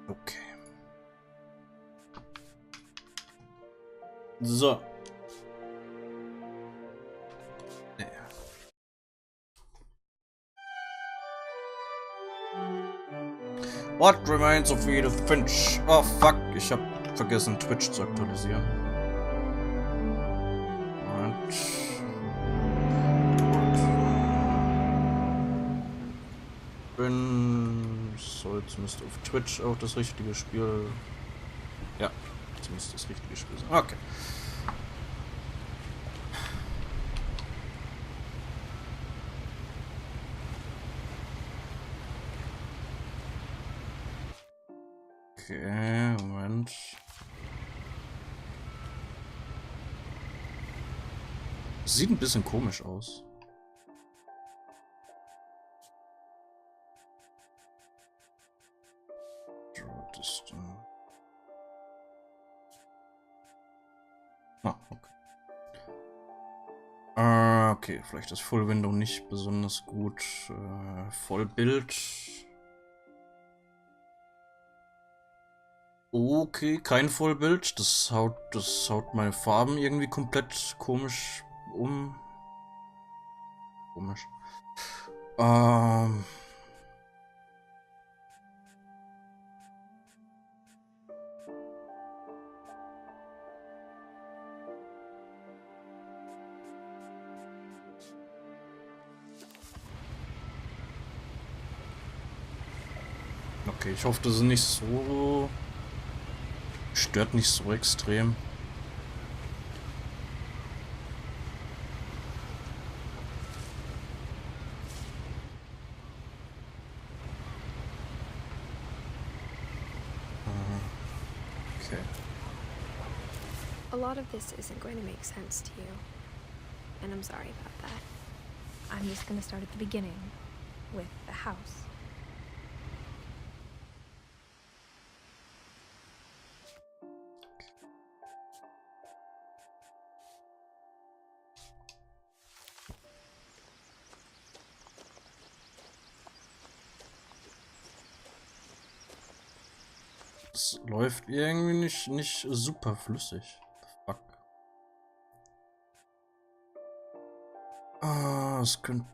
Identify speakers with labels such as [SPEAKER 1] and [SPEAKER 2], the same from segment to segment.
[SPEAKER 1] Okay. So. Ja. What remains of Edith Finch? Oh fuck, ich hab vergessen Twitch zu aktualisieren. Und so, jetzt müsste auf Twitch auch das richtige Spiel. Ja, jetzt müsste das richtige Spiel sein. Okay. Okay, Moment. Sieht ein bisschen komisch aus. Ah, okay. Okay, vielleicht ist Full Window nicht besonders gut. Vollbild. Okay, kein Vollbild. Das haut meine Farben irgendwie komplett komisch um. Komisch. Okay, ich hoffe, das ist nicht so... Stört nicht so extrem. Okay.
[SPEAKER 2] A lot of this isn't going to make sense to you, and I'm sorry about that. I'm just going to start at the beginning, with the house.
[SPEAKER 1] Es läuft irgendwie nicht super flüssig. Fuck. Es könnte...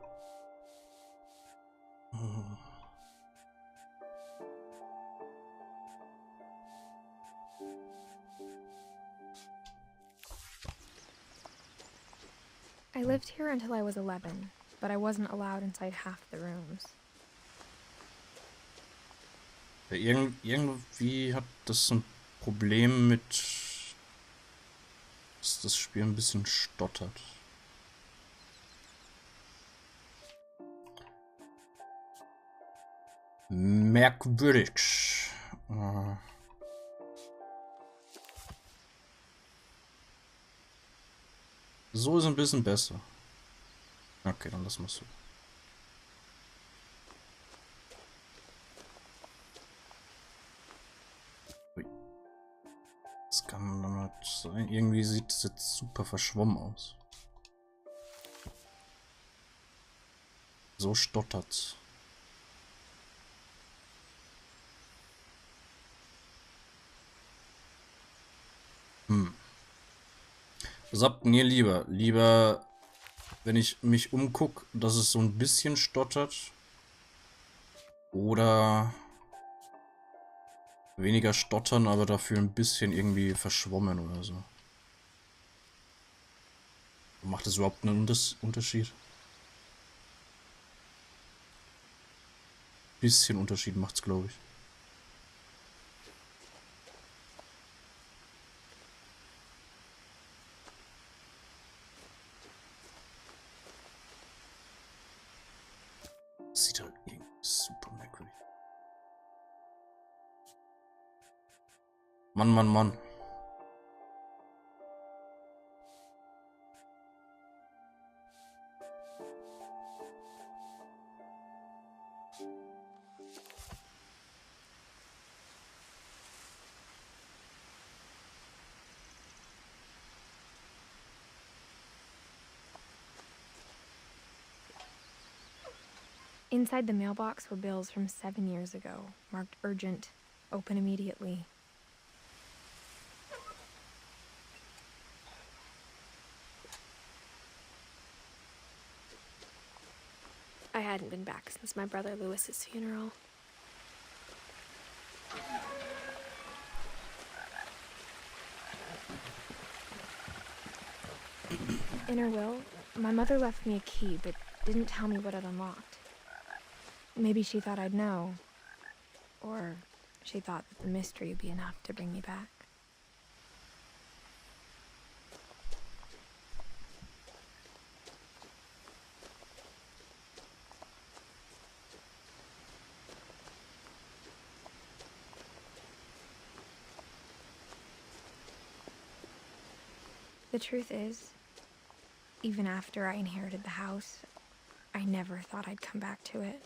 [SPEAKER 2] I lived here until I was 11, but I wasn't allowed inside half the rooms.
[SPEAKER 1] Ja, irgendwie hat das ein Problem mit, dass das Spiel ein bisschen stottert. Merkwürdig. So ist ein bisschen besser. Okay, dann lassen wir es so. Das kann dann halt sein. Irgendwie sieht es jetzt super verschwommen aus. So stottert's. Was habt ihr lieber? Lieber, wenn ich mich umgucke, dass es so ein bisschen stottert? Oder weniger stottern, aber dafür ein bisschen irgendwie verschwommen oder so? Macht das überhaupt einen Unterschied? Bisschen Unterschied macht's, glaube ich. Sieht halt irgendwie super merkwürdig. Mann, Mann, Mann.
[SPEAKER 2] Inside the mailbox were bills from 7 years ago, marked urgent open immediately. I hadn't been back since my brother Lewis's funeral. In her will, my mother left me a key, but didn't tell me what it unlocked. Maybe she thought I'd know. Or she thought that the mystery would be enough to bring me back. The truth is, even after I inherited the house, I never thought I'd come back to it.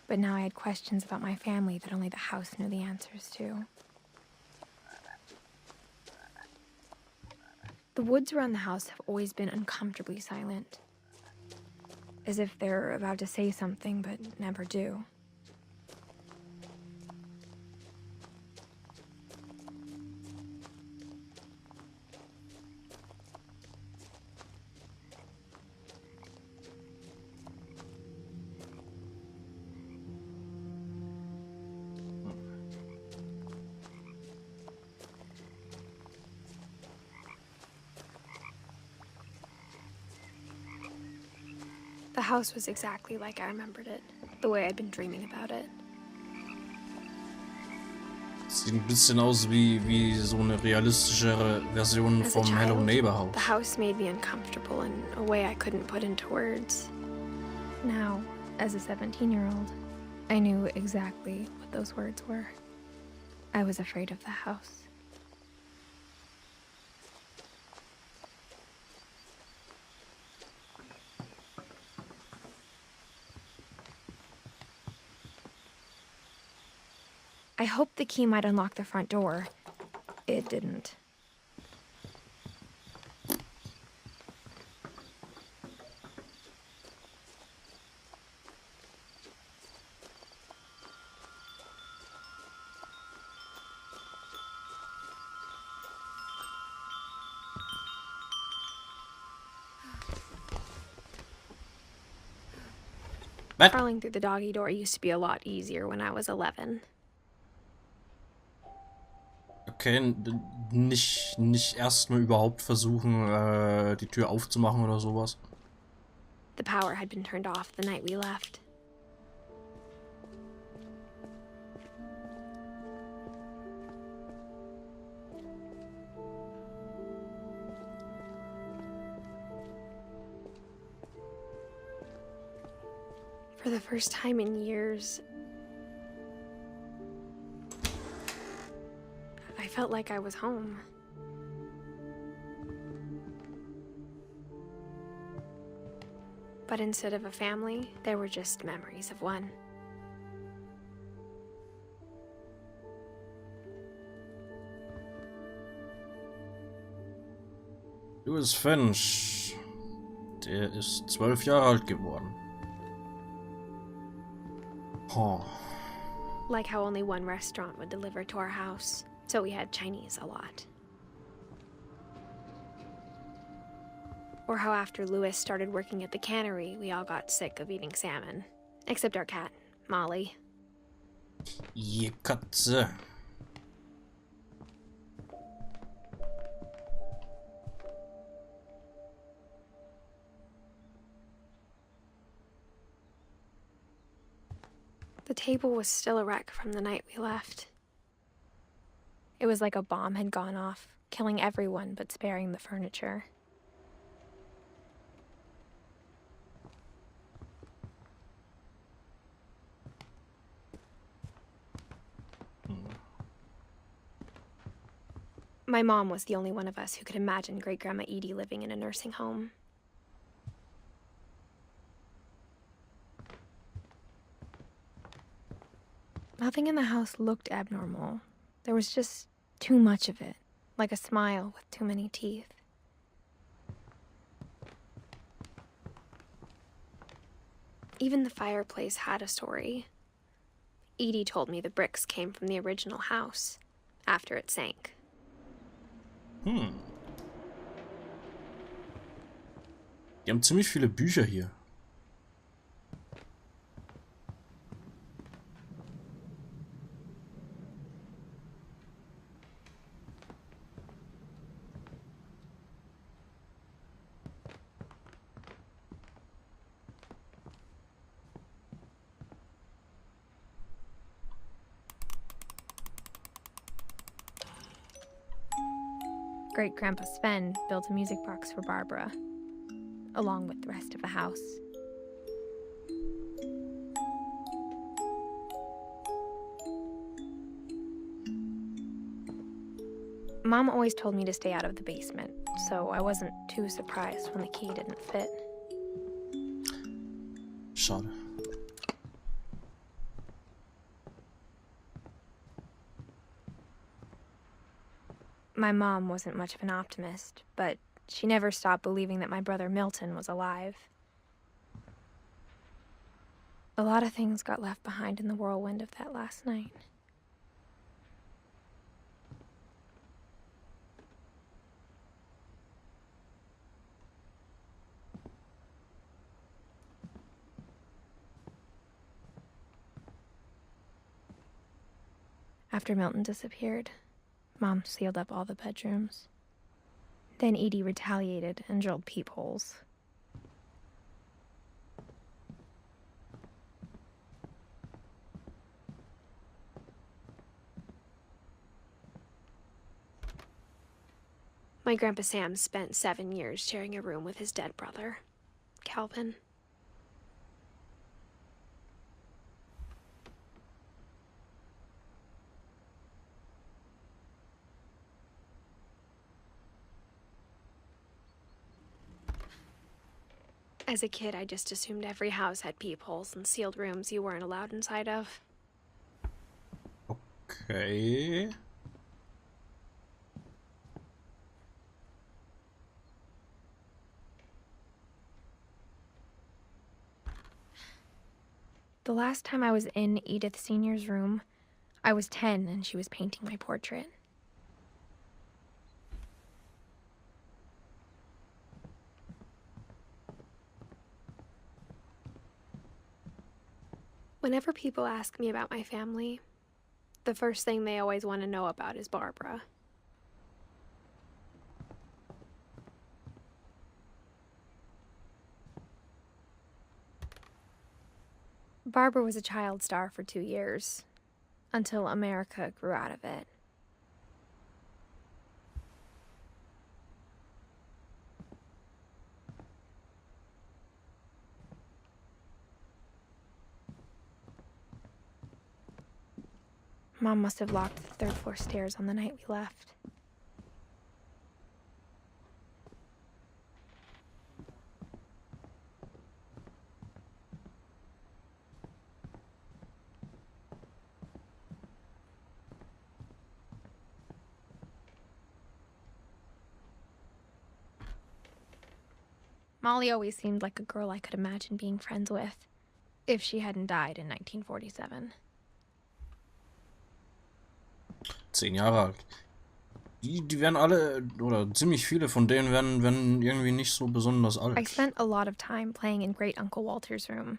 [SPEAKER 2] But now I had questions about my family that only the house knew the answers to. The woods around the house have always been uncomfortably silent, as if they're about to say something but never do. The house was exactly like I remembered it, the way I'd been dreaming about it.
[SPEAKER 1] Sieht ein bisschen aus wie so eine realistischere Version vom Hello Neighbor House.
[SPEAKER 2] The house made me uncomfortable in a way I couldn't put into words. Now, as a 17-year-old, I knew exactly what those words were. I was afraid of the house. I hoped the key might unlock the front door. It didn't. Crawling through the doggy door used to be a lot easier when I was 11.
[SPEAKER 1] Okay, nicht erstmal überhaupt versuchen, die Tür aufzumachen oder sowas.
[SPEAKER 2] The power had been turned off the night we left. For the first time in years, I felt like I was home. But instead of a family, there were just memories of one.
[SPEAKER 1] Louis Finch, der ist 12 Jahre alt geworden. Oh.
[SPEAKER 2] Like how only one restaurant would deliver to our house, so we had Chinese a lot. Or how after Louis started working at the cannery, we all got sick of eating salmon. Except our cat, Molly.
[SPEAKER 1] Je Katze.
[SPEAKER 2] The table was still a wreck from the night we left. It was like a bomb had gone off, killing everyone but sparing the furniture. My mom was the only one of us who could imagine Great-Grandma Edie living in a nursing home. Nothing in the house looked abnormal. There was just too much of it, like a smile with too many teeth. Even the fireplace had a story. Edie told me the bricks came from the original house, after it sank.
[SPEAKER 1] Die haben ziemlich viele Bücher hier.
[SPEAKER 2] Great-Grandpa Sven built a music box for Barbara, along with the rest of the house. Mom always told me to stay out of the basement, so I wasn't too surprised when the key didn't fit.
[SPEAKER 1] Schade.
[SPEAKER 2] My mom wasn't much of an optimist, but she never stopped believing that my brother Milton was alive. A lot of things got left behind in the whirlwind of that last night. After Milton disappeared, Mom sealed up all the bedrooms. Then Edie retaliated and drilled peepholes. My Grandpa Sam spent 7 years sharing a room with his dead brother, Calvin. As a kid, I just assumed every house had peepholes and sealed rooms you weren't allowed inside of.
[SPEAKER 1] Okay.
[SPEAKER 2] The last time I was in Edith Sr.'s room, I was 10 and she was painting my portrait. Whenever people ask me about my family, the first thing they always want to know about is Barbara. Barbara was a child star for 2 years, until America grew out of it. Mom must have locked the 3rd floor stairs on the night we left. Molly always seemed like a girl I could imagine being friends with, if she hadn't died in 1947.
[SPEAKER 1] 10 Jahre alt. Die werden alle, oder ziemlich viele von denen werden irgendwie nicht so besonders alt.
[SPEAKER 2] I spent a lot of time playing in Great Uncle Walter's room.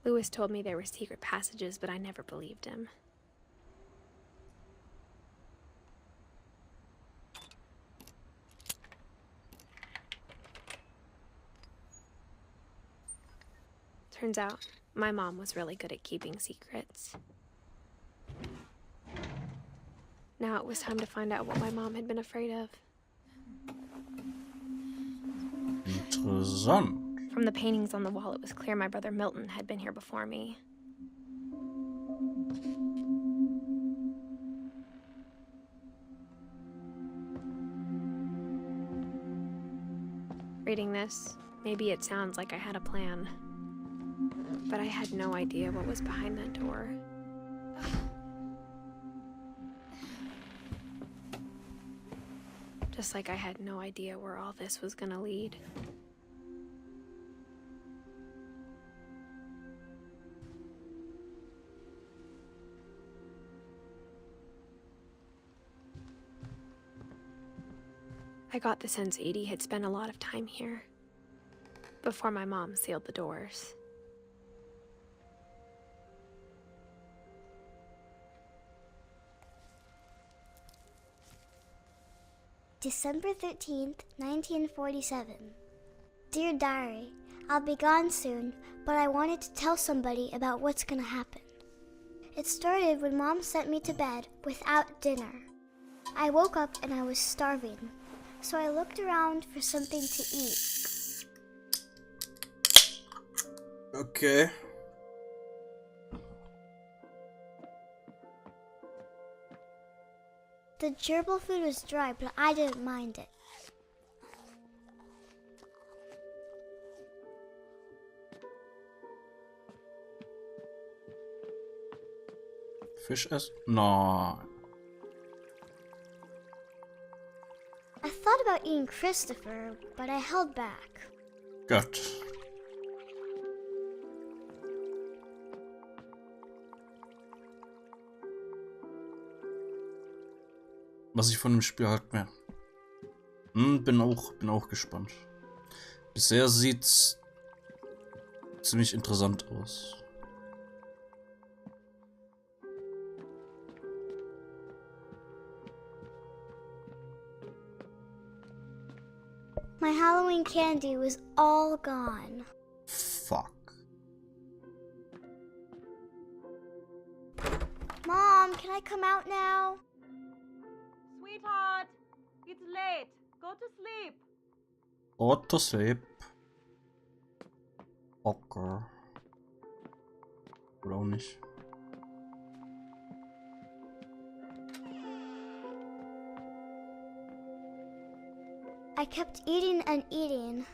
[SPEAKER 2] Lewis told me there were secret passages, but I never believed him. Turns out, my mom was really good at keeping secrets. Now it was time to find out what my mom had been afraid of.
[SPEAKER 1] Interessant.
[SPEAKER 2] From the paintings on the wall, it was clear my brother Milton had been here before me. Reading this, maybe it sounds like I had a plan. But I had no idea what was behind that door. Just like I had no idea where all this was gonna lead. I got the sense Edie had spent a lot of time here before my mom sealed the doors.
[SPEAKER 3] December 13th, 1947. Dear Diary, I'll be gone soon, but I wanted to tell somebody about what's gonna happen. It started when Mom sent me to bed without dinner. I woke up and I was starving, so I looked around for something to eat.
[SPEAKER 1] Okay.
[SPEAKER 3] The gerbil food was dry, but I didn't mind it.
[SPEAKER 1] Fish essen? No.
[SPEAKER 3] I thought about eating Christopher, but I held back.
[SPEAKER 1] Gott. Was ich von dem Spiel halt mehr. Bin auch gespannt. Bisher sieht's ziemlich interessant aus.
[SPEAKER 3] My Halloween candy was all gone.
[SPEAKER 1] Fuck.
[SPEAKER 3] Mom, can I come out now?
[SPEAKER 4] Sweetheart, it's late. Go to sleep.
[SPEAKER 1] Go to sleep. Okay. Oder auch nicht.
[SPEAKER 3] I kept eating and eating.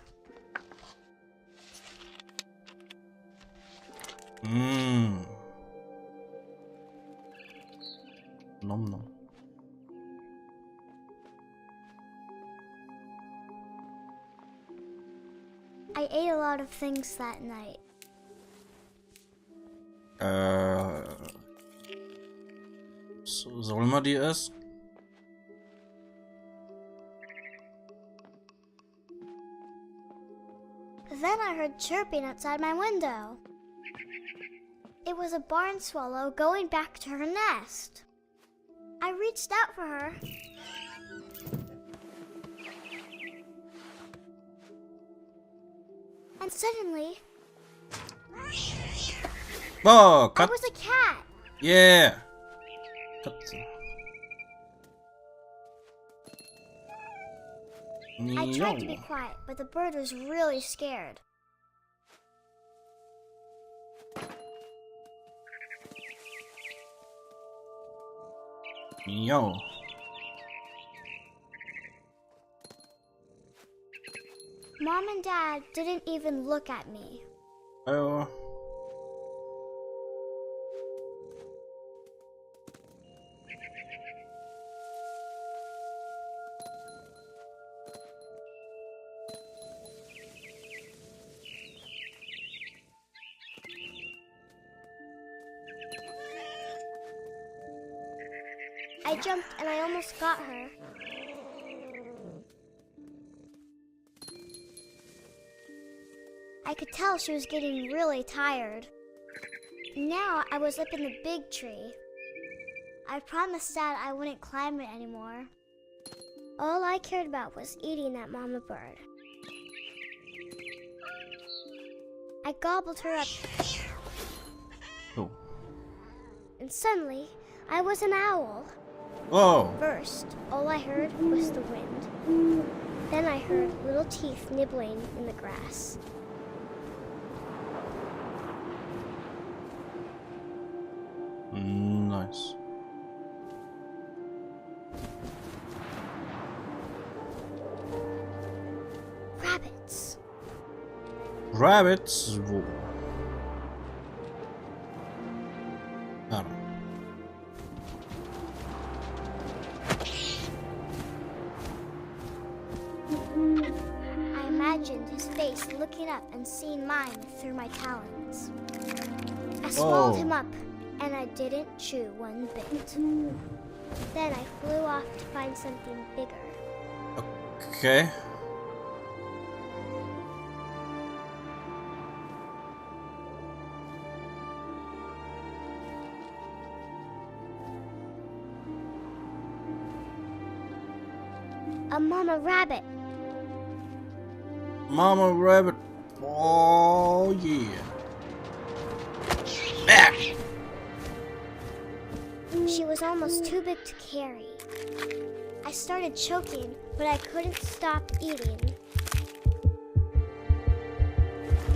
[SPEAKER 1] Nom nom.
[SPEAKER 3] I ate a lot of things that night.
[SPEAKER 1] Sollen wir die essen?
[SPEAKER 3] Then I heard chirping outside my window. It was a barn swallow going back to her nest. I reached out for her. And suddenly,
[SPEAKER 1] Oh,
[SPEAKER 3] I
[SPEAKER 1] Kat.
[SPEAKER 3] was a cat.
[SPEAKER 1] Yeah. Katze.
[SPEAKER 3] I tried to be
[SPEAKER 1] Miau.
[SPEAKER 3] quiet, but the bird was really scared.
[SPEAKER 1] Miau.
[SPEAKER 3] Mom and Dad didn't even look at me.
[SPEAKER 1] Oh.
[SPEAKER 3] I jumped and I almost got her. I could tell she was getting really tired. Now I was up in the big tree. I promised Dad I wouldn't climb it anymore. All I cared about was eating that mama bird. I gobbled her up,
[SPEAKER 1] Oh.
[SPEAKER 3] and suddenly I was an owl.
[SPEAKER 1] Oh.
[SPEAKER 3] First, all I heard was the wind. Then I heard little teeth nibbling in the grass.
[SPEAKER 1] Nice.
[SPEAKER 3] Rabbits.
[SPEAKER 1] Rabbits. Wo? Ah.
[SPEAKER 3] I imagined his face looking up and seeing mine through my talons. I swallowed him up, and I didn't chew one bit. Then I flew off to find something bigger.
[SPEAKER 1] Okay.
[SPEAKER 3] A mama rabbit.
[SPEAKER 1] Mama rabbit. Oh yeah. Ah!
[SPEAKER 3] She was almost too big to carry. I started choking, but I couldn't stop eating.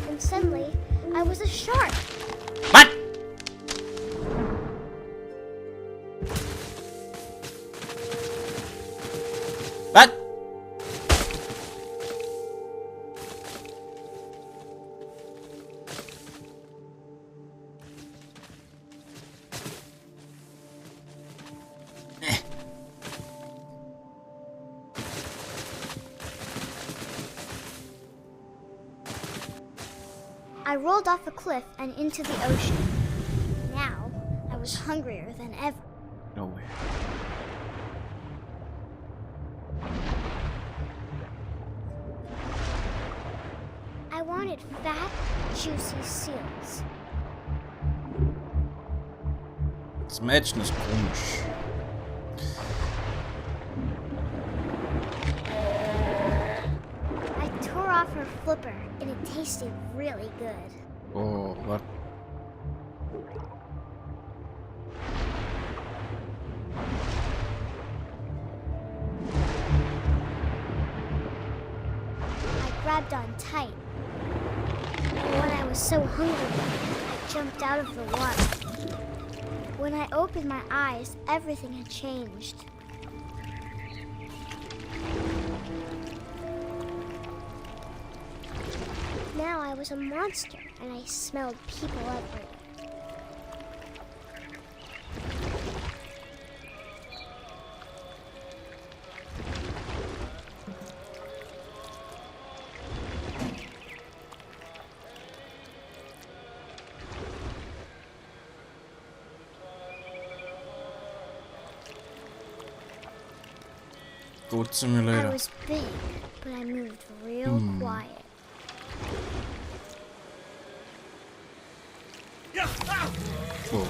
[SPEAKER 3] And suddenly, I was a shark.
[SPEAKER 1] What? What?
[SPEAKER 3] I rolled off a cliff and into the ocean. Now, I was hungrier than ever.
[SPEAKER 1] No way.
[SPEAKER 3] I wanted fat, juicy seals.
[SPEAKER 1] Das Mädchen ist komisch.
[SPEAKER 3] I tore off her flipper, and it tasted really good.
[SPEAKER 1] Oh, what?
[SPEAKER 3] I grabbed on tight. And when I was so hungry, I jumped out of the water. When I opened my eyes, everything had changed. Now I was a monster, and I smelled people everywhere.
[SPEAKER 1] Goat
[SPEAKER 3] I
[SPEAKER 1] Simulator.
[SPEAKER 3] was big, but I moved real quiet.
[SPEAKER 1] Oh.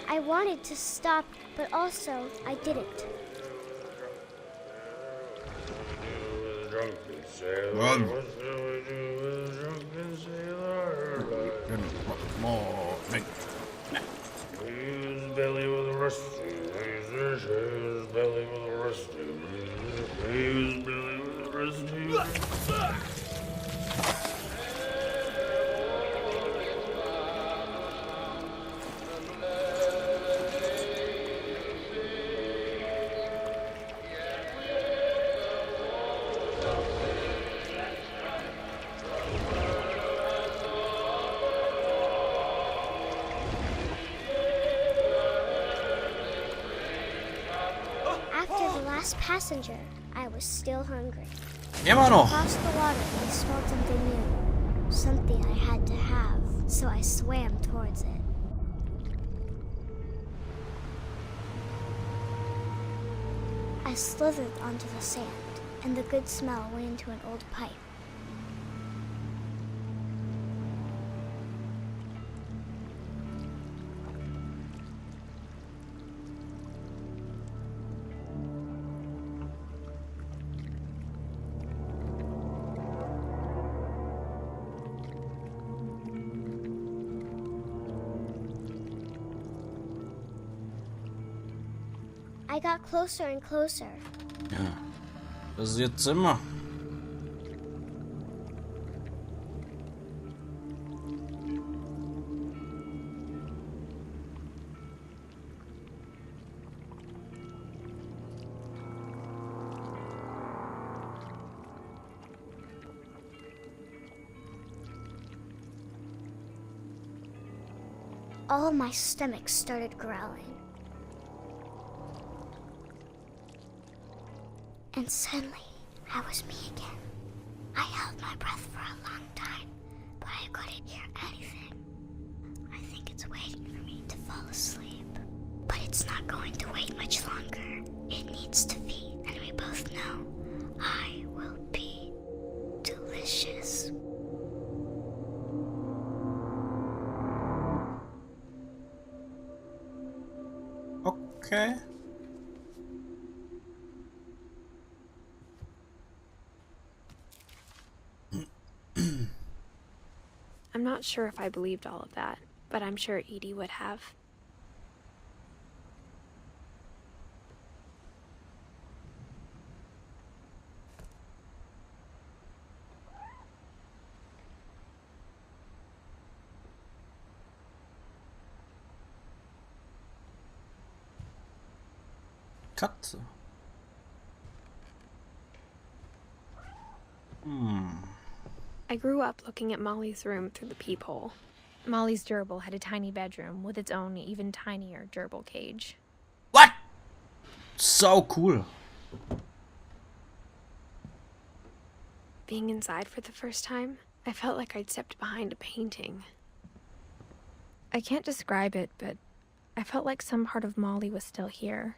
[SPEAKER 3] I wanted to stop, but also I didn't.
[SPEAKER 1] Run.
[SPEAKER 5] His belly was rusty, his belly was rusty, his belly was rusty.
[SPEAKER 3] After the last passenger, I was still hungry.
[SPEAKER 1] Immer noch.
[SPEAKER 3] Across the water, I smelled something new. Something I had to have, so I swam towards it. I slithered onto the sand, and the good smell went into an old pipe. I got closer and closer.
[SPEAKER 1] Ja. Das ist ihr Zimmer.
[SPEAKER 3] All my stomach started growling. And suddenly, I was me again. I held my breath for a long time, but I couldn't hear anything. I think it's waiting for me to fall asleep. But it's not going to wait much longer. It needs to feed, and we both know I will be delicious.
[SPEAKER 1] Okay.
[SPEAKER 2] I'm not sure if I believed all of that, but I'm sure Edie would have.
[SPEAKER 1] Katze.
[SPEAKER 2] I grew up looking at Molly's room through the peephole. Molly's gerbil had a tiny bedroom with its own even tinier gerbil cage.
[SPEAKER 1] What? So cool.
[SPEAKER 2] Being inside for the first time, I felt like I'd stepped behind a painting. I can't describe it, but I felt like some part of Molly was still here.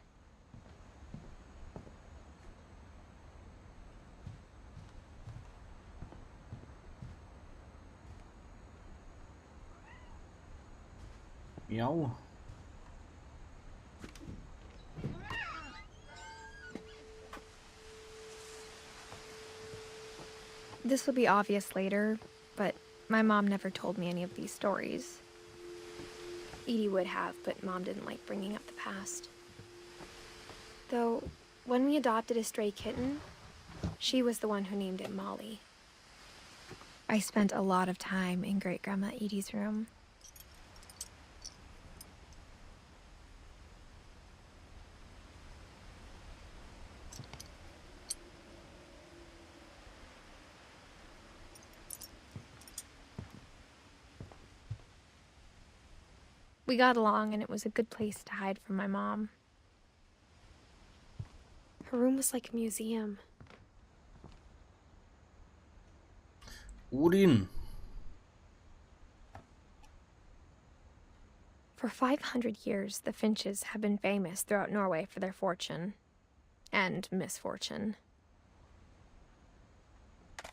[SPEAKER 1] Meow.
[SPEAKER 2] This will be obvious later, but my mom never told me any of these stories. Edie would have, but Mom didn't like bringing up the past. Though, when we adopted a stray kitten, she was the one who named it Molly. I spent a lot of time in Great-Grandma Edie's room. We got along, and it was a good place to hide from my mom. Her room was like a museum.
[SPEAKER 1] Odin.
[SPEAKER 2] For 500 years, the Finches have been famous throughout Norway for their fortune and misfortune.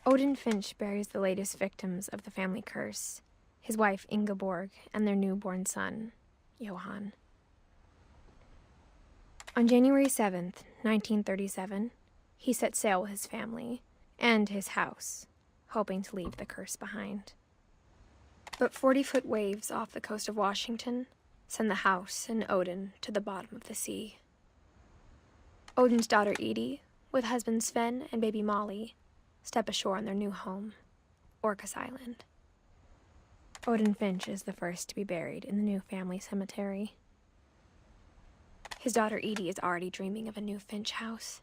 [SPEAKER 2] Odin Finch buries the latest victims of the family curse, his wife Ingeborg and their newborn son, Johan. On January 7th, 1937, he set sail with his family and his house, hoping to leave the curse behind. But 40-foot waves off the coast of Washington send the house and Odin to the bottom of the sea. Odin's daughter Edie, with husband Sven and baby Molly, step ashore on their new home, Orcas Island. Odin Finch is the first to be buried in the new family cemetery. His daughter Edie is already dreaming of a new Finch house.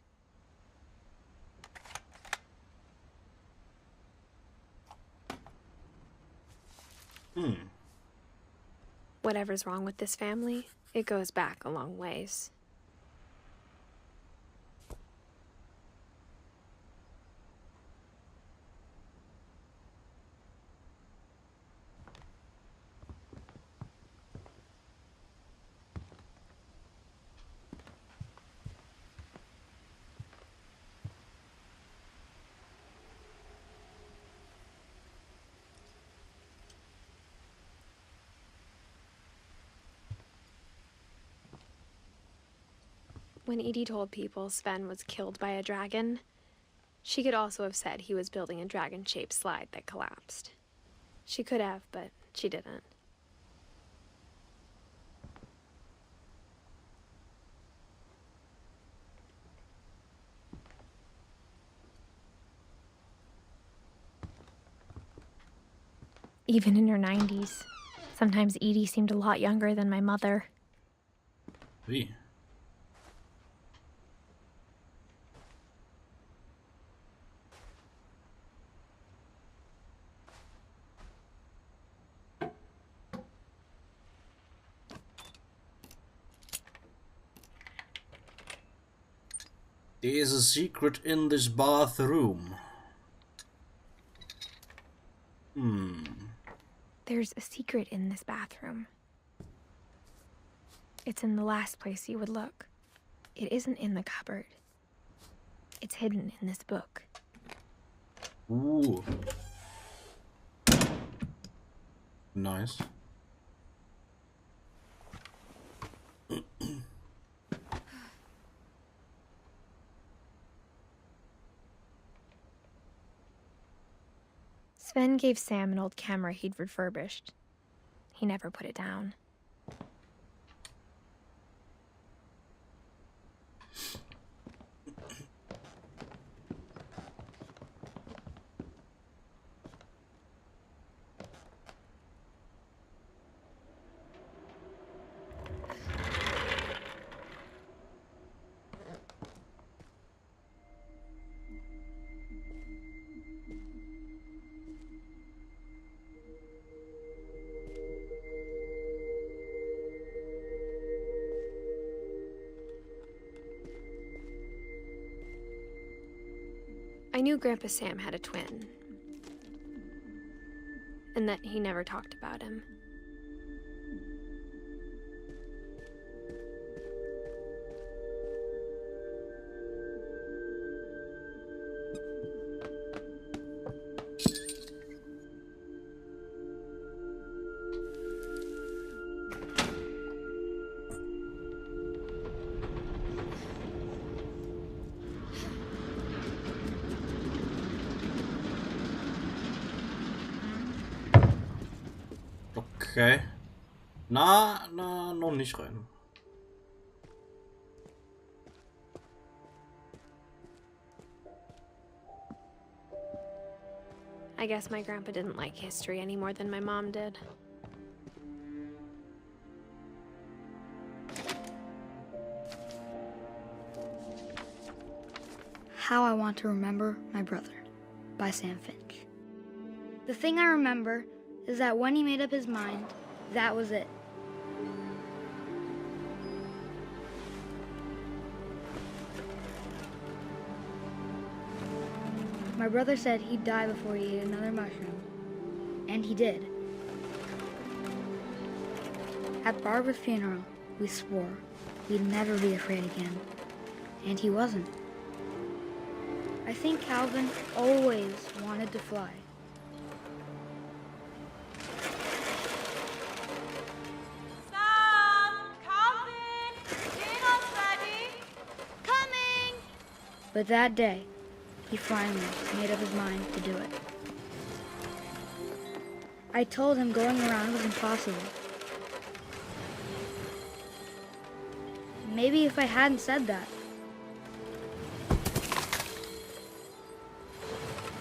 [SPEAKER 2] Whatever's wrong with this family, it goes back a long ways. When Edie told people Sven was killed by a dragon, she could also have said he was building a dragon-shaped slide that collapsed. She could have, but she didn't. Even in her 90s, sometimes Edie seemed a lot younger than my mother.
[SPEAKER 1] Wie? There is a secret in this bathroom.
[SPEAKER 2] There's a secret in this bathroom. It's in the last place you would look. It isn't in the cupboard. It's hidden in this book.
[SPEAKER 1] Ooh. Nice.
[SPEAKER 2] Sven gave Sam an old camera he'd refurbished. He never put it down. I knew Grandpa Sam had a twin, and that he never talked about him.
[SPEAKER 1] Okay. Na, noch nicht rein.
[SPEAKER 2] I guess my grandpa didn't like history any more than my mom did.
[SPEAKER 6] How I Want to Remember My Brother by Sam Finch. The thing I remember is that when he made up his mind, that was it. My brother said he'd die before he ate another mushroom, and he did. At Barbara's funeral, we swore we'd never be afraid again, and he wasn't. I think Calvin always wanted to fly. But that day, he finally made up his mind to do it. I told him going around was impossible. Maybe if I hadn't said that.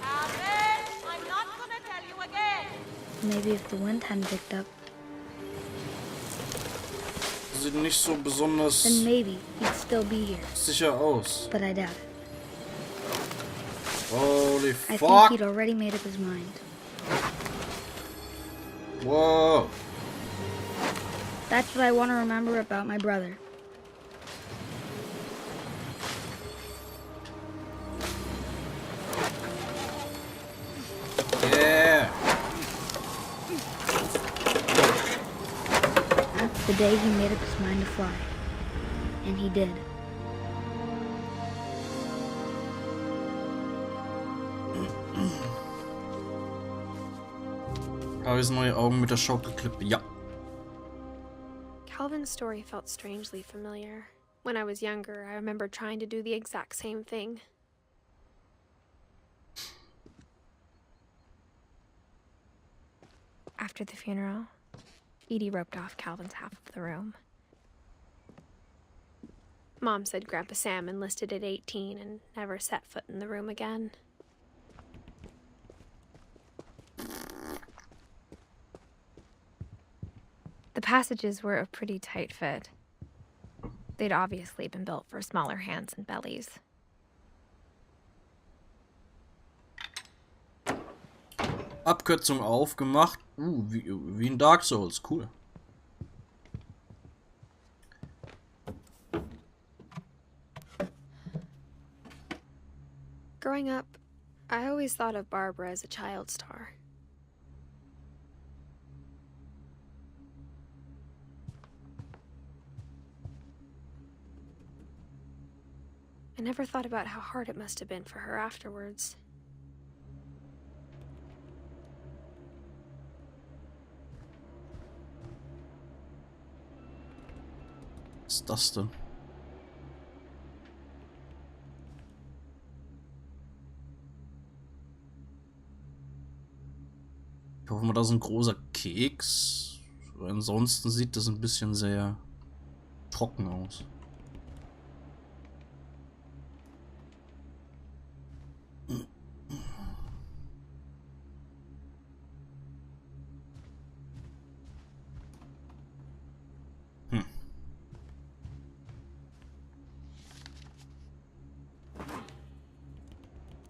[SPEAKER 4] Alvin, I'm not gonna tell you again.
[SPEAKER 6] Maybe if the wind hadn't picked up,
[SPEAKER 1] Sieht nicht so besonders
[SPEAKER 6] then maybe he'd still be here.
[SPEAKER 1] sicher aus.
[SPEAKER 6] But I doubt it.
[SPEAKER 1] Holy
[SPEAKER 6] I think
[SPEAKER 1] fuck!
[SPEAKER 6] he'd already made up his mind.
[SPEAKER 1] Whoa!
[SPEAKER 6] That's what I want to remember about my brother.
[SPEAKER 1] Yeah!
[SPEAKER 6] The day he made up his mind to fly. And he did.
[SPEAKER 1] Harrys neue Augen mit der Schaukelklippe. Ja.
[SPEAKER 2] Calvin's story felt strangely familiar. When I was younger, I remember trying to do the exact same thing. After the funeral, Edie roped off Calvin's half of the room. Mom said Grandpa Sam enlisted at 18 and never set foot in the room again. The passages were a pretty tight fit. They'd obviously been built for smaller hands and bellies.
[SPEAKER 1] Abkürzung aufgemacht. Wie in Dark Souls. Cool.
[SPEAKER 2] Growing up, I always thought of Barbara as a child star. never thought about how hard it must have been for her afterwards.
[SPEAKER 1] Was ist das denn? Ich hoffe mal, da ist ein großer Keks. Ansonsten sieht das ein bisschen sehr trocken aus.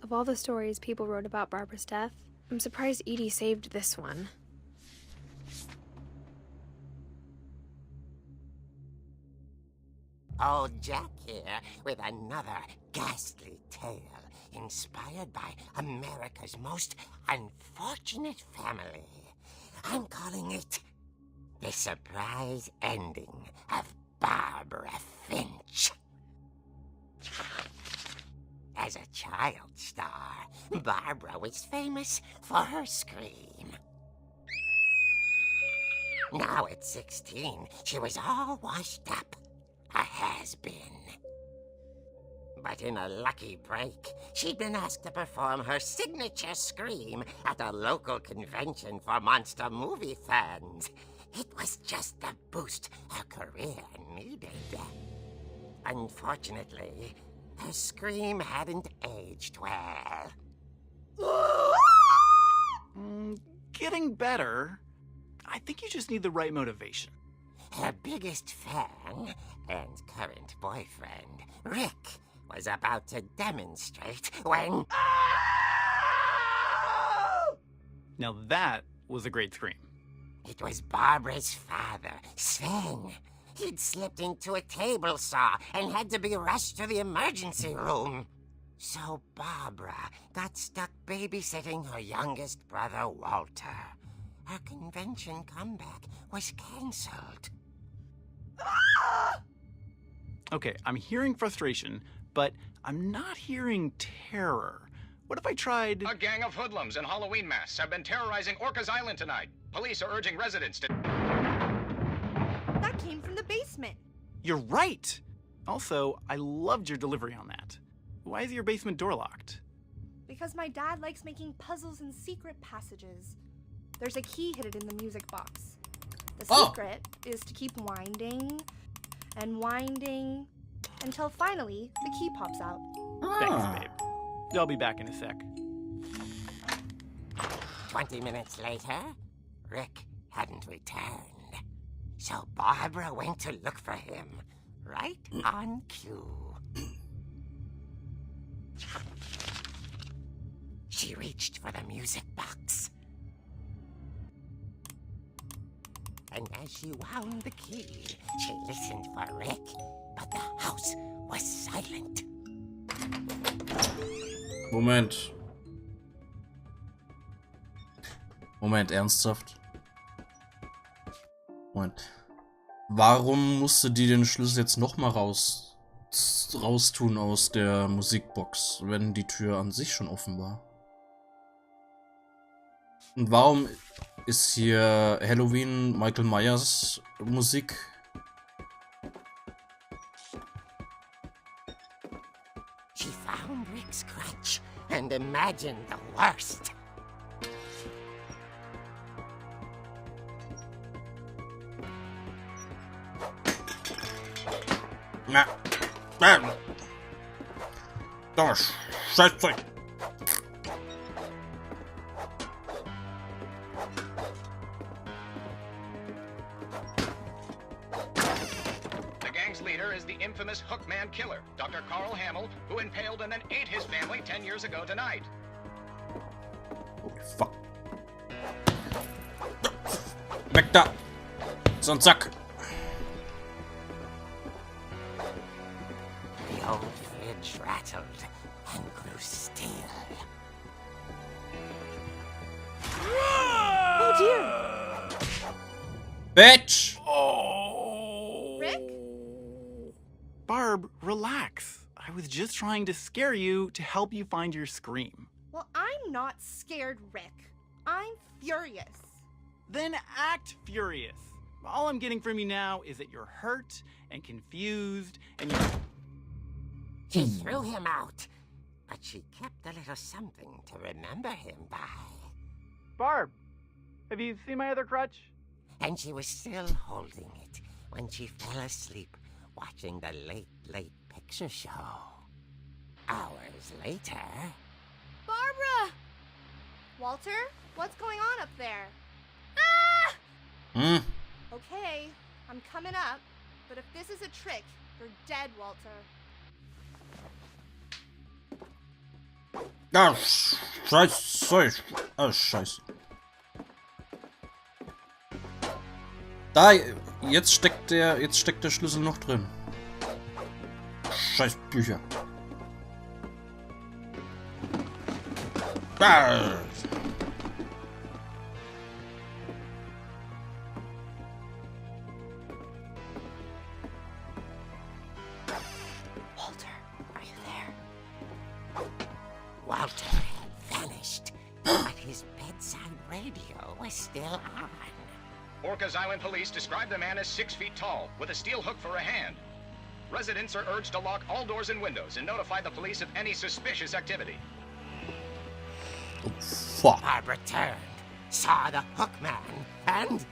[SPEAKER 2] Of all the stories people wrote about Barbara's death, I'm surprised Edie saved this one.
[SPEAKER 7] Old Jack here with another ghastly tale inspired by America's most unfortunate family. I'm calling it The Surprise Ending of Barbara Finch. As a child star, Barbara was famous for her scream. Now at 16, she was all washed up. A has-been. But in a lucky break, she'd been asked to perform her signature scream at a local convention for monster movie fans. It was just the boost her career needed. Unfortunately, her scream hadn't aged well.
[SPEAKER 8] Getting better. I think you just need the right motivation.
[SPEAKER 7] Her biggest fan and current boyfriend, Rick, was about to demonstrate when...
[SPEAKER 8] Now that was a great scream.
[SPEAKER 7] It was Barbara's father, Sven. He'd slipped into a table saw and had to be rushed to the emergency room. So Barbara got stuck babysitting her youngest brother, Walter. Her convention comeback was cancelled.
[SPEAKER 8] Okay, I'm hearing frustration, but I'm not hearing terror. What if I tried...
[SPEAKER 9] A gang of hoodlums in Halloween masks have been terrorizing Orcas Island tonight. Police are urging residents to...
[SPEAKER 4] That came from the basement.
[SPEAKER 8] You're right! Also, I loved your delivery on that. Why is your basement door locked?
[SPEAKER 4] Because my dad likes making puzzles and secret passages. There's a key hidden in the music box. The secret is to keep winding and winding until finally the key pops out.
[SPEAKER 8] Thanks, babe. I'll be back in a sec.
[SPEAKER 7] 20 minutes later, Rick hadn't returned. So Barbara went to look for him, right on cue. She reached for the music box. And as she wound the key, she listened for Rick, but the house was silent.
[SPEAKER 1] Moment. Moment, ernsthaft? Moment. Warum musste die den Schlüssel jetzt nochmal raustun aus der Musikbox, wenn die Tür an sich schon offen war? Und warum ist hier Halloween Michael Myers Musik?
[SPEAKER 7] She found Rick's crutch and imagined the worst.
[SPEAKER 1] Na, da, Scheißzeug.
[SPEAKER 9] The gang's leader is the infamous Hookman killer, Dr. Carl Hamill, who impaled and then ate his family 10 years ago tonight.
[SPEAKER 1] Holy fuck. Weg da! So ein Sack!
[SPEAKER 7] The old fridge rattled and grew still.
[SPEAKER 4] Oh dear!
[SPEAKER 1] Bitch!
[SPEAKER 8] Oh!
[SPEAKER 4] Rick?
[SPEAKER 8] Barb, relax. I was just trying to scare you to help you find your scream.
[SPEAKER 4] Well, I'm not scared, Rick. I'm furious.
[SPEAKER 8] Then act furious. All I'm getting from you now is that you're hurt and confused and you're...
[SPEAKER 7] She threw him out, but she kept a little something to remember him by.
[SPEAKER 8] Barb, have you seen my other crutch?
[SPEAKER 7] And she was still holding it when she fell asleep watching the late picture show. Hours later...
[SPEAKER 4] Barbara! Walter, what's going on up there?
[SPEAKER 1] Hmm.
[SPEAKER 4] Okay, I'm coming up, but if this is a trick, you're dead, Walter.
[SPEAKER 1] Ah, scheiße. Ah, scheiße. Da, jetzt steckt der Schlüssel noch drin. Scheiß Bücher. Ah.
[SPEAKER 7] Walter, are you there? Walter had vanished, but his bedside radio was still on.
[SPEAKER 9] Orcas Island police describe the man as 6 feet tall, with a steel hook for a hand. Residents are urged to lock all doors and windows and notify the police of any suspicious activity.
[SPEAKER 1] Oh, fuck.
[SPEAKER 7] Barbara turned, saw the hook man, and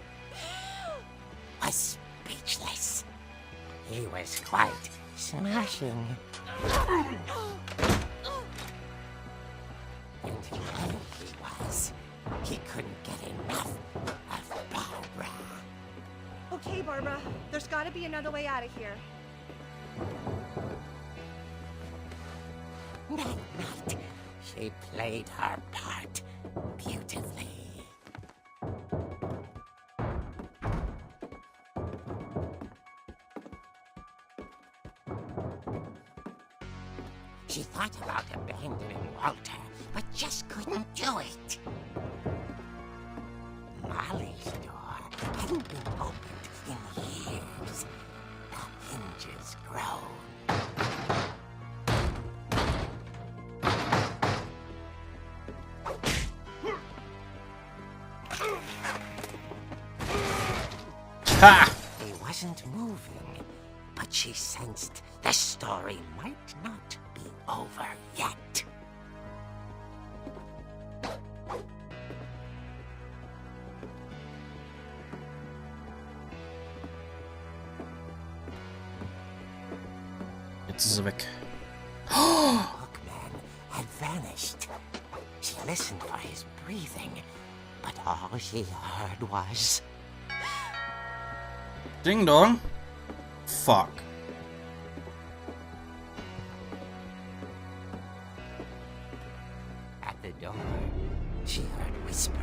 [SPEAKER 7] was speechless. He was quite smashing. And there he was. He couldn't get enough of Barbara.
[SPEAKER 4] Okay, Barbara, there's gotta be another way out of here.
[SPEAKER 7] That night, she played her part beautifully. She thought about abandoning Walter, but just couldn't do it. Molly's door hadn't been opened in years. The hinges groaned.
[SPEAKER 1] Ha!
[SPEAKER 7] He wasn't moving, but she sensed the story might not be over yet.
[SPEAKER 1] Jetzt ist er weg.
[SPEAKER 7] Hookman had vanished. She listened for his breathing, but all she heard was...
[SPEAKER 1] Ding dong. Fuck.
[SPEAKER 7] At the door, she heard whispering.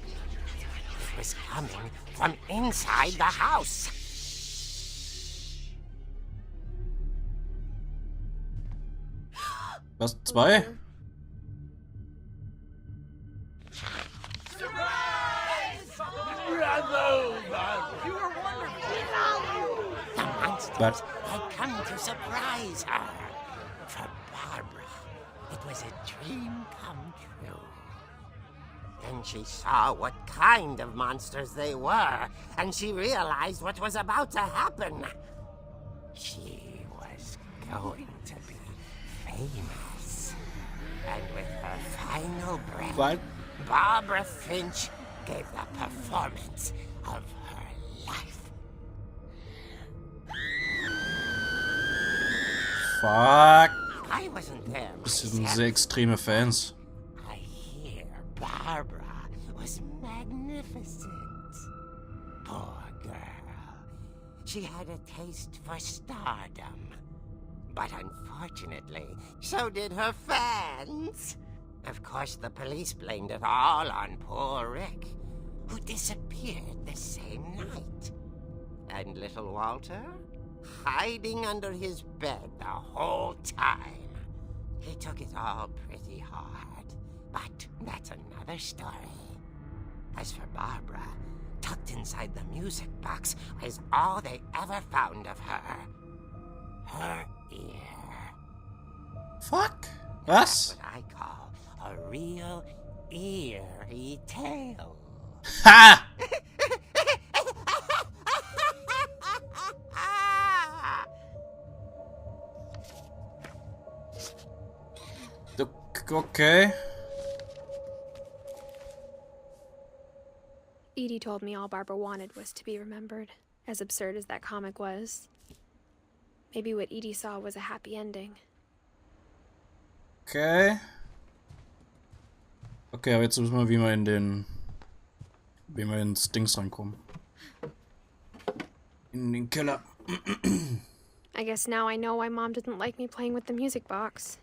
[SPEAKER 7] It was coming from inside the house.
[SPEAKER 1] Was? 2?
[SPEAKER 7] The monsters had come to surprise her. For Barbara, it was a dream come true. Then she saw what kind of monsters they were, and she realized what was about to happen. She was going to be famous. And with her final breath,
[SPEAKER 1] What?
[SPEAKER 7] Barbara Finch gave the performance of her life.
[SPEAKER 1] Fuck.
[SPEAKER 7] I wasn't there
[SPEAKER 1] Das sind
[SPEAKER 7] myself.
[SPEAKER 1] sehr extreme Fans.
[SPEAKER 7] I hear Barbara was magnificent. Poor girl. She had a taste for stardom. But unfortunately, so did her fans. Of course, the police blamed it all on poor Rick, who disappeared the same night. And little Walter? Hiding under his bed the whole time. He took it all pretty hard, but that's another story. As for Barbara, tucked inside the music box is all they ever found of her. her ear.
[SPEAKER 1] Fuck?
[SPEAKER 7] That's
[SPEAKER 1] Was?
[SPEAKER 7] what I call a real eerie tale.
[SPEAKER 1] Ha! Okay.
[SPEAKER 2] Edie told me all Barbara wanted was to be remembered, as absurd as that comic was. Maybe what Edie saw was a happy ending.
[SPEAKER 1] Okay. Okay, aber jetzt müssen wir wie wir ins Dings reinkommen. In den Keller.
[SPEAKER 2] I guess now I know why Mom didn't like me playing with the music box.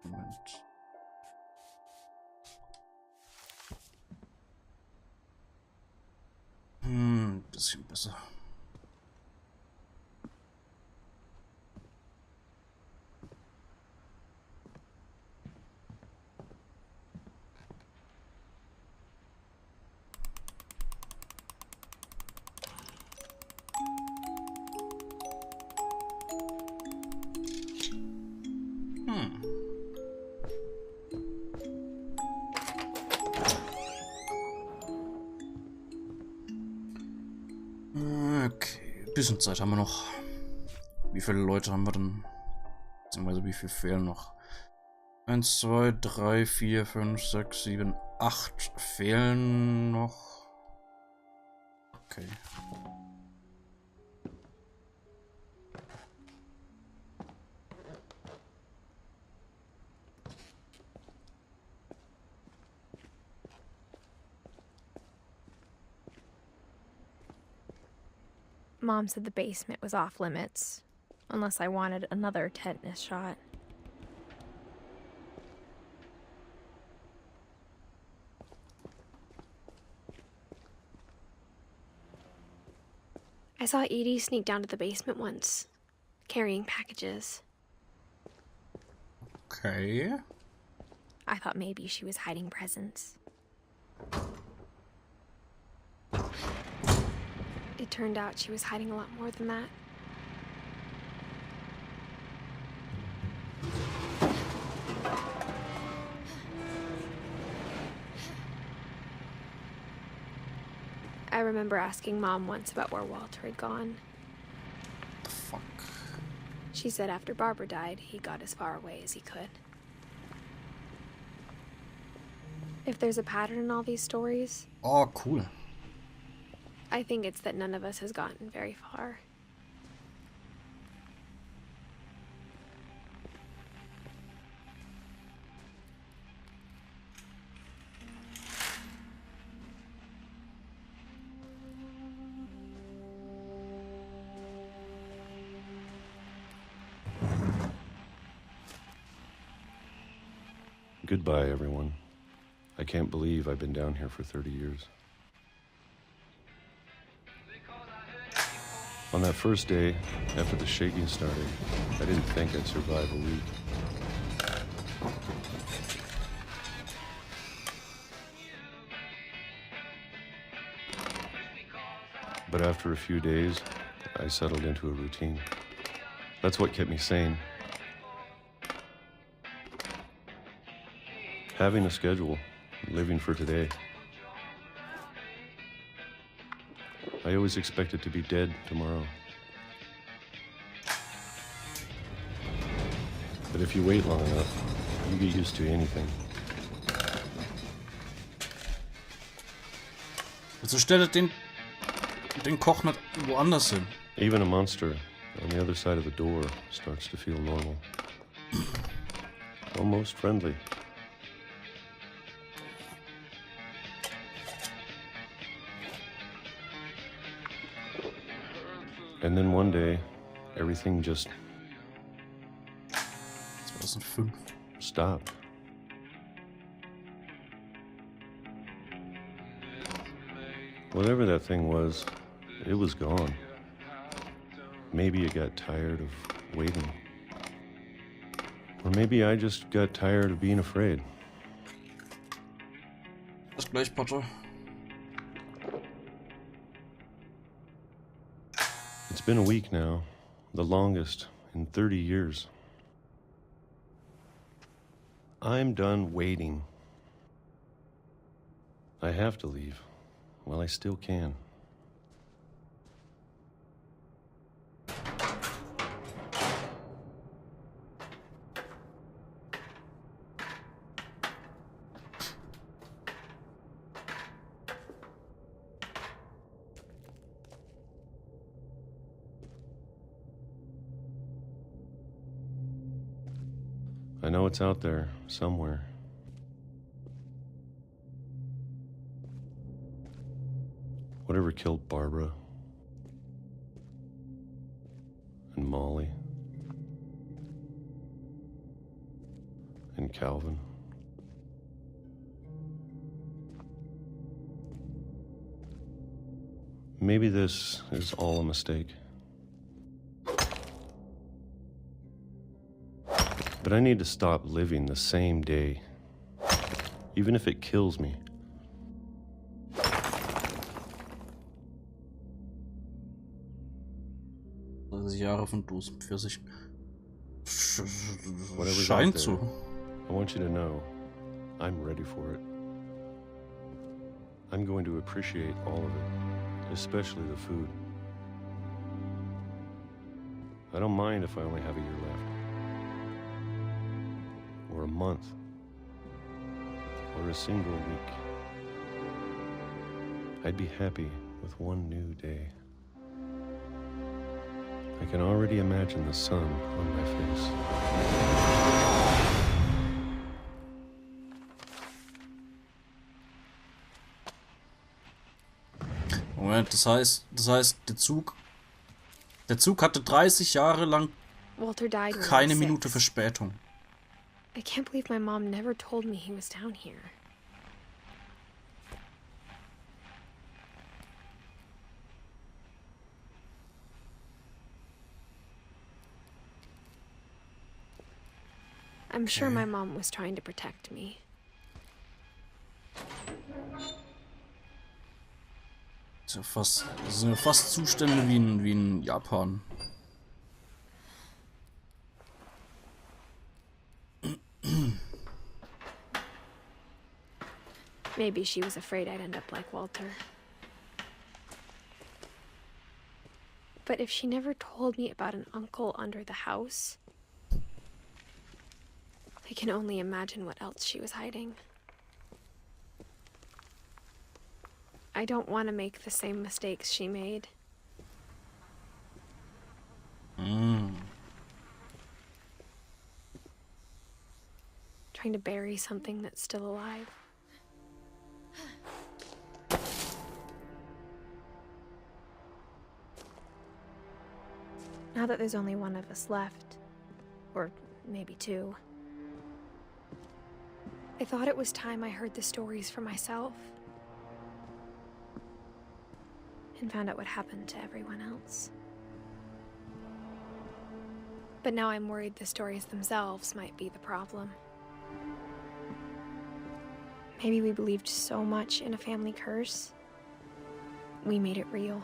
[SPEAKER 1] Moment. Bisschen besser. Okay, bisschen Zeit haben wir noch. Wie viele Leute haben wir denn? Beziehungsweise wie viel fehlen noch? 1, 2, 3, 4, 5, 6, 7, 8 fehlen noch. Okay.
[SPEAKER 2] Mom said the basement was off limits, unless I wanted another tetanus shot. I saw Edie sneak down to the basement once, carrying packages.
[SPEAKER 1] Okay.
[SPEAKER 2] I thought maybe she was hiding presents. It turned out she was hiding a lot more than that. I remember asking Mom once about where Walter had gone.
[SPEAKER 1] The fuck?
[SPEAKER 2] She said after Barbara died, he got as far away as he could. If there's a pattern in all these stories,
[SPEAKER 1] Oh, cool.
[SPEAKER 2] I think it's that none of us has gotten very far.
[SPEAKER 10] Goodbye, everyone. I can't believe I've been down here for 30 years. On that first day, after the shaking started, I didn't think I'd survive a week. But after a few days, I settled into a routine. That's what kept me sane. Having a schedule, living for today. I always expected to be dead tomorrow. But if you wait long enough, you get used to anything.
[SPEAKER 1] Also stellt den Koch nicht woanders hin.
[SPEAKER 10] Even a monster on the other side of the door starts to feel normal. Almost friendly. And then one day, everything just
[SPEAKER 1] 2005.
[SPEAKER 10] stopped. Whatever that thing was, it was gone. Maybe it got tired of waiting. Or maybe I just got tired of being afraid.
[SPEAKER 1] Bis gleich, Potter.
[SPEAKER 10] It's been a week now, the longest in 30 years. I'm done waiting. I have to leave while I still can. I know it's out there, somewhere. Whatever killed Barbara and Molly and Calvin. Maybe this is all a mistake. But I need to stop living the same day, even if it kills me.
[SPEAKER 1] Jahre von Dosenpfirsich.
[SPEAKER 10] Whatever's
[SPEAKER 1] Scheint
[SPEAKER 10] out there,
[SPEAKER 1] so.
[SPEAKER 10] I want you to know I'm ready for it. I'm going to appreciate all of it, especially the food. I don't mind if I only have a year left. Or a month, or a single week. I'd be happy with one new day. I can already imagine the sun on my face.
[SPEAKER 1] Moment, das heißt, der Zug hatte 30 Jahre lang
[SPEAKER 2] Walter died when I
[SPEAKER 1] keine
[SPEAKER 2] was
[SPEAKER 1] Minute
[SPEAKER 2] 6.
[SPEAKER 1] Verspätung.
[SPEAKER 2] I can't believe my mom never told me he was down here. I'm sure my mom was trying to protect me.
[SPEAKER 1] Das sind ja fast Zustände wie in Japan.
[SPEAKER 2] Maybe she was afraid I'd end up like Walter. But if she never told me about an uncle under the house, I can only imagine what else she was hiding. I don't want to make the same mistakes she made. Trying to bury something that's still alive. Now that there's only one of us left, or maybe two, I thought it was time I heard the stories for myself and found out what happened to everyone else. But now I'm worried the stories themselves might be the problem. Maybe we believed so much in a family curse, we made it real.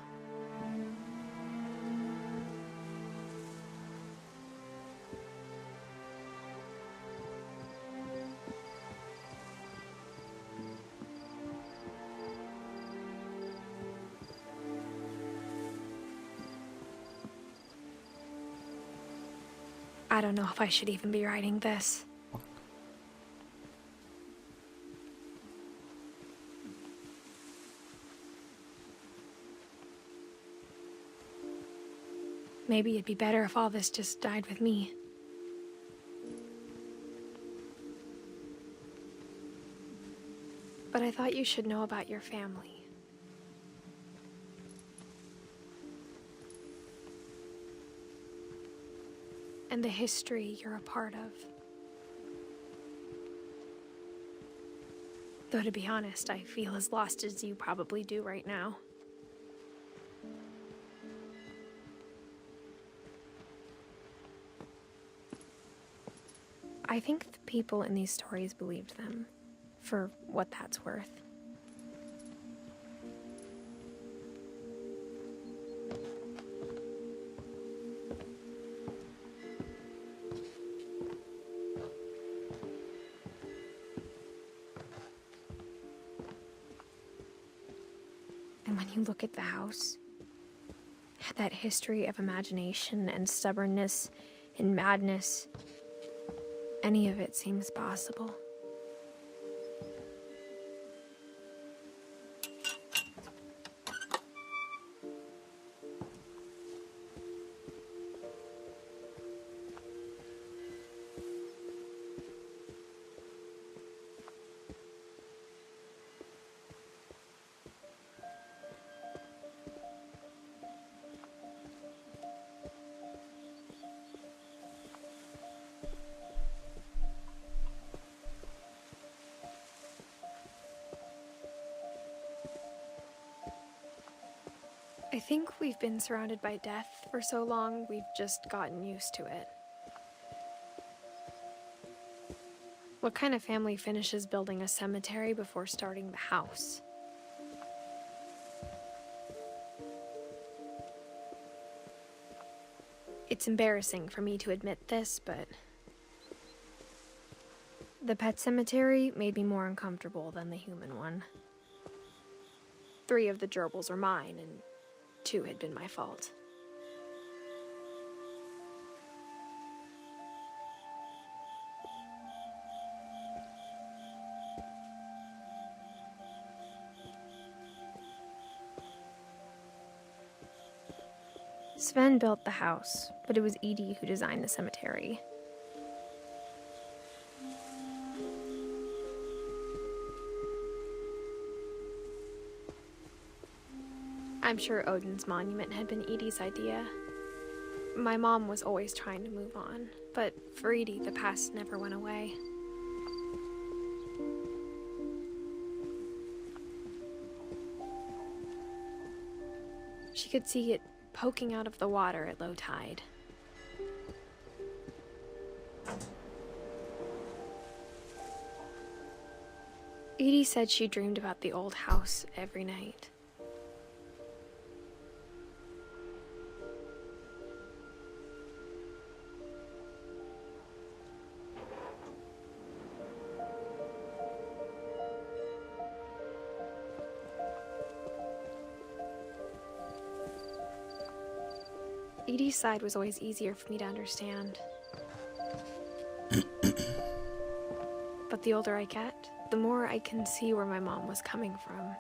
[SPEAKER 2] I don't know if I should even be writing this. Maybe it'd be better if all this just died with me. But I thought you should know about your family. And the history you're a part of. Though to be honest, I feel as lost as you probably do right now. I think the people in these stories believed them, for what that's worth. And when you look at the house, that history of imagination and stubbornness and madness, any of it seems possible. I think we've been surrounded by death for so long, we've just gotten used to it. What kind of family finishes building a cemetery before starting the house? It's embarrassing for me to admit this, but the pet cemetery made me more uncomfortable than the human one. 3 of the gerbils are mine, and 2 had been my fault. Sven built the house, but it was Edith who designed the cemetery. I'm sure Odin's monument had been Edie's idea. My mom was always trying to move on, but for Edie, the past never went away. She could see it poking out of the water at low tide. Edie said she dreamed about the old house every night. Edie's side was always easier for me to understand. But the older I get, the more I can see where my mom was coming from.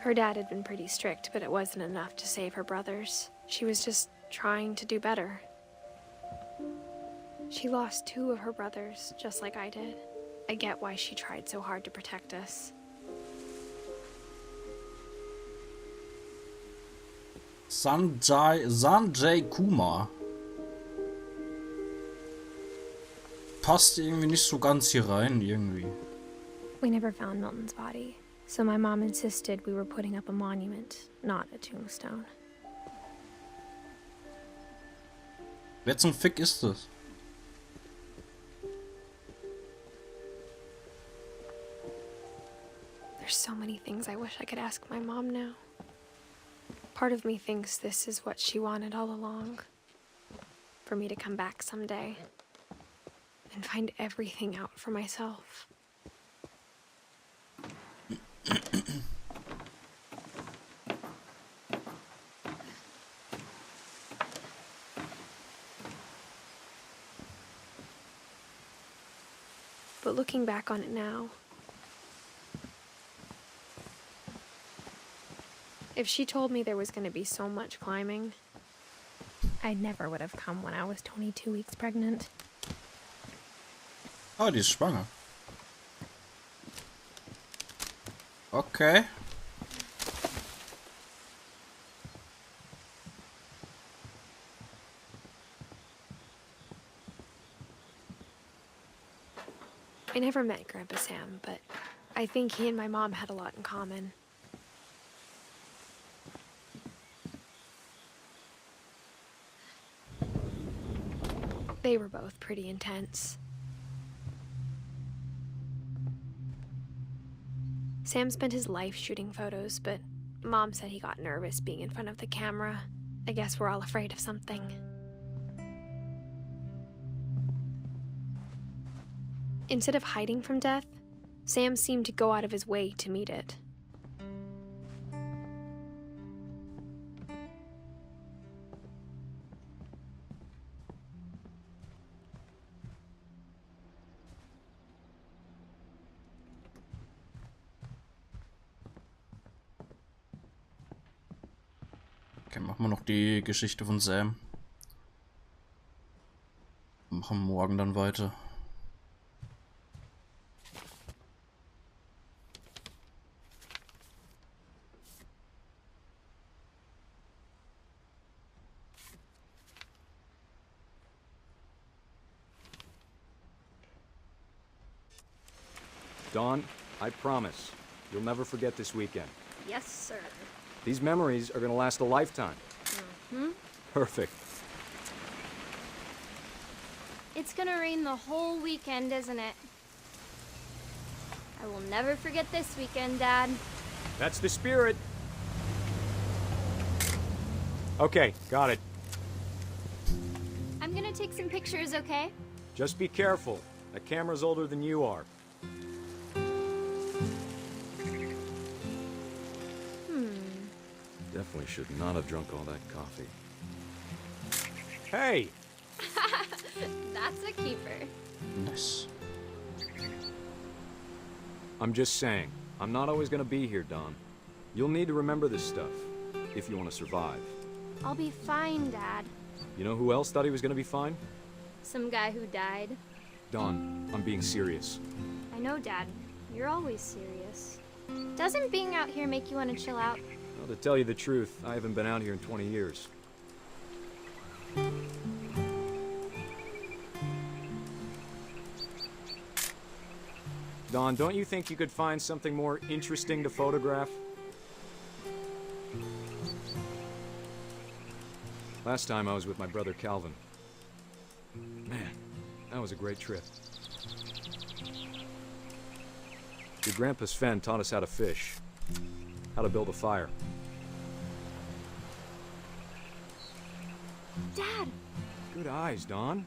[SPEAKER 2] Her dad had been pretty strict, but it wasn't enough to save her brothers. She was just trying to do better. She lost 2 of her brothers, just like I did. I get why she tried so hard to protect us.
[SPEAKER 1] Sanjay Kumar. Passt irgendwie nicht so ganz hier rein, irgendwie.
[SPEAKER 2] We never found Milton's body, so my mom insisted we were putting up a monument, not a tombstone.
[SPEAKER 1] Wer zum Fick ist das?
[SPEAKER 2] There's so many things I wish I could ask my mom now. Part of me thinks this is what she wanted all along. For me to come back someday and find everything out for myself. But looking back on it now, if she told me there was going to be so much climbing, I never would have come when I was 22 weeks pregnant.
[SPEAKER 1] Oh, die ist schwanger. Okay.
[SPEAKER 2] I never met Grandpa Sam, but I think he and my mom had a lot in common. They were both pretty intense. Sam spent his life shooting photos, but Mom said he got nervous being in front of the camera. I guess we're all afraid of something. Instead of hiding from death, Sam seemed to go out of his way to meet it.
[SPEAKER 1] Okay, machen wir noch die Geschichte von Sam. Machen morgen dann weiter.
[SPEAKER 11] Dawn, I promise, you'll never forget this weekend.
[SPEAKER 4] Yes, sir.
[SPEAKER 11] These memories are gonna last a lifetime.
[SPEAKER 4] Mm-hmm.
[SPEAKER 11] Perfect.
[SPEAKER 12] It's gonna rain the whole weekend, isn't it? I will never forget this weekend, Dad.
[SPEAKER 11] That's the spirit. Okay, got it.
[SPEAKER 12] I'm gonna take some pictures, okay?
[SPEAKER 11] Just be careful. That camera's older than you are. Definitely should not have drunk all that coffee. Hey!
[SPEAKER 12] That's a keeper.
[SPEAKER 1] Nice.
[SPEAKER 11] I'm just saying, I'm not always gonna be here, Dawn. You'll need to remember this stuff, if you want to survive.
[SPEAKER 12] I'll be fine, Dad.
[SPEAKER 11] You know who else thought he was gonna be fine?
[SPEAKER 12] Some guy who died.
[SPEAKER 11] Dawn, I'm being serious.
[SPEAKER 12] I know, Dad. You're always serious. Doesn't being out here make you want to chill out?
[SPEAKER 11] Well, to tell you the truth, I haven't been out here in 20 years. Dawn, don't you think you could find something more interesting to photograph? Last time I was with my brother Calvin. Man, that was a great trip. Your grandpa Sven taught us how to fish, how to build a fire.
[SPEAKER 12] Dad!
[SPEAKER 11] Good eyes, Dawn.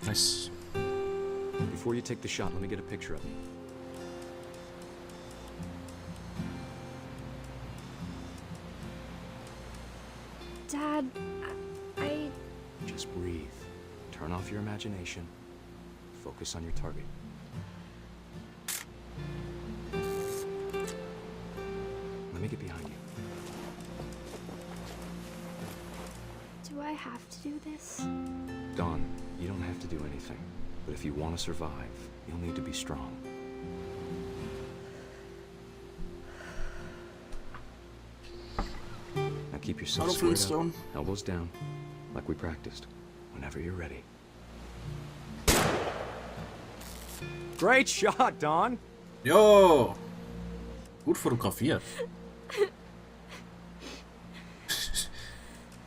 [SPEAKER 1] Nice.
[SPEAKER 11] Before you take the shot, let me get a picture of you.
[SPEAKER 2] Dad, I...
[SPEAKER 11] Just breathe. Turn off your imagination. Focus on your target. Let me get behind you.
[SPEAKER 2] Do I have to do this?
[SPEAKER 11] Dawn, you don't have to do anything. But if you want to survive, you'll need to be strong. Now keep yourself squared up, elbows down, like we practiced. Whenever you're ready. Great shot, Dawn!
[SPEAKER 1] Jo! Gut fotografiert.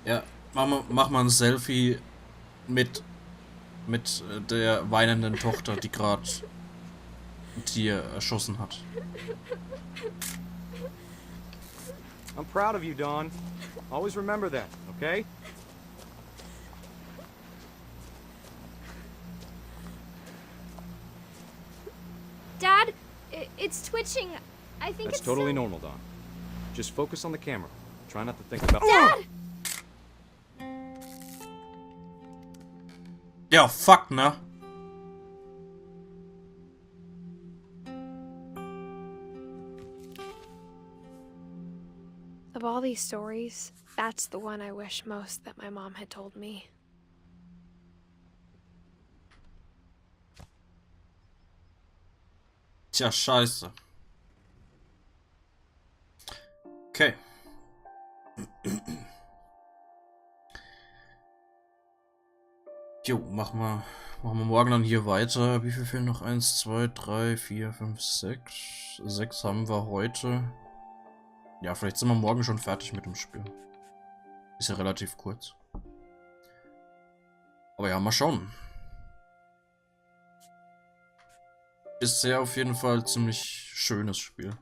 [SPEAKER 1] Ja, mach mal ein Selfie mit der weinenden Tochter, die gerade ein Tier erschossen hat.
[SPEAKER 11] I'm proud of you, Dawn. Always remember that, okay?
[SPEAKER 12] Dad, it's twitching. I think
[SPEAKER 11] That's
[SPEAKER 12] it's
[SPEAKER 11] totally
[SPEAKER 12] so...
[SPEAKER 11] normal, Dawn. Just focus on the camera. Try not to think about...
[SPEAKER 12] Dad!
[SPEAKER 1] Ja, fuck, ne?
[SPEAKER 2] Of all these stories, that's the one I wish most that my mom had told me.
[SPEAKER 1] Tja, scheiße. Okay. Jo, machen wir morgen dann hier weiter. Wie viel fehlen noch? 1, 2, 3, 4, 5, 6. 6 haben wir heute. Ja, vielleicht sind wir morgen schon fertig mit dem Spiel. Ist ja relativ kurz. Aber ja, mal schauen. Bisher auf jeden Fall ziemlich schönes Spiel.